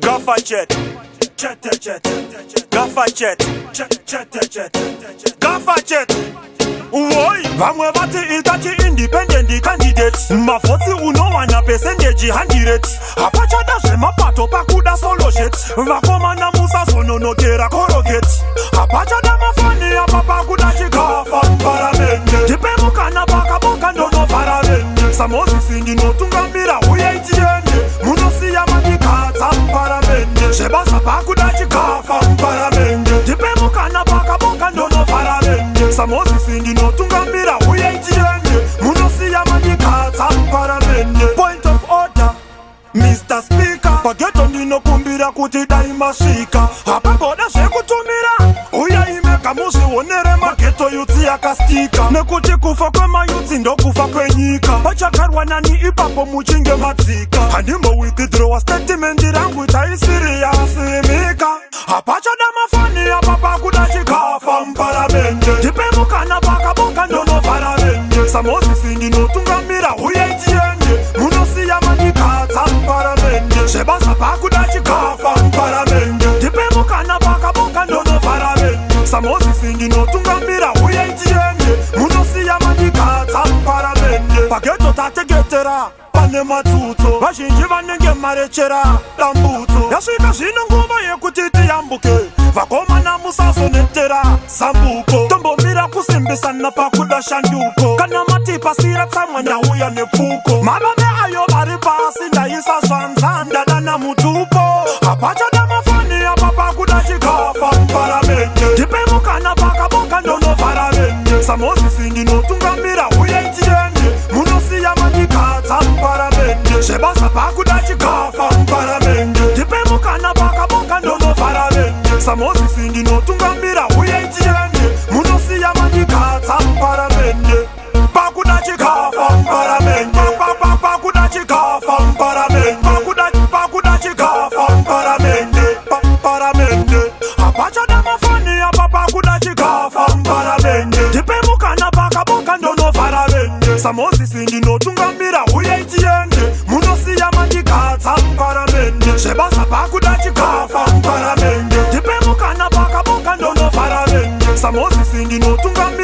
Gaffer jet, Gaffer jet, Gaffer jet. Woi, vamwe vati itachi independent candidate. Mafoti unowana percentage 100. Apachada shema pato pakuda solo jet. Vakoma na musa sono notera korogate. Apachada mafani ya papa kuda chikafa paramende. Tipemuka na baka boka ndono paramende. Samosi singi no tungamira uye itiende. Munosi ya majikata paramende. Sheba sapa kuda chikafa paramende. Tipemuka na baka boka ndono paramende. Samosi singi no tungamira uye itiende. Munosi ya majikata paramende. Point of order, Mr. Speaker. Pageto nino kumbira kuti daimashika. Hapa boda shekutumira uya imeka mushi wonere maketo yuti yakastika. Nekuti kufa kwema yuti ndo kufa kwenyika. Pachakarwa nani ipapo muchinge matzika. Handimo withdraw statement rangu taisiri ya simika. Apachada mafani ya papa kuda chikafa mparamende. Tipemuka na baka boka ndono paramende. Samosi singi no tungamira uye itiende. Munosi ya majikata mparamende. Sheba sapa kuda chikafa mparamende. Tipemuka na baka boka ndono paramende. Samosi singi no tungamira uye itiende. Munosi ya majikata mparamende. Pageto tategetera pane matuto. Vashinji vanenge marechera dambuto. Yashika zino nguva yekutiti yambuke. Vakoma na musaso netera sambuko. Tombo mira kusimbisa na pakuda shanduko. Kana matipa sira tsamwa na uya nepuko. Mabave ayo baripasi na isa zvanzanda dana mutupo. Apachada mafani ya papa kuda chikafa mparamende. Tipemuka na baka boka ndono paramende. Samosi singi no tungamira uye itiende. Munosi ya majikata mparamende. Sheba sapa kuda chikafa mparamende. Tipemuka na baka boka ndono paramende. Samosi singi no tungamira uye itiende. Munosi ya majikata mparamende. Pakuda chikafa mparamende. Pakuda chikafa mparamende. Pakuda chikafa mparamende. Paramende. Apachada mafani ya papa kuda chikafa mparamende. Tipemuka na baka boka ndono paramende. Samosi singi no tungamira uye itiende. Munosi ya majikata mparamende. Sheba sapa kuda chikafa mparamende. Tipemuka na baka boka ndono paramende. Samosi singi no tungamira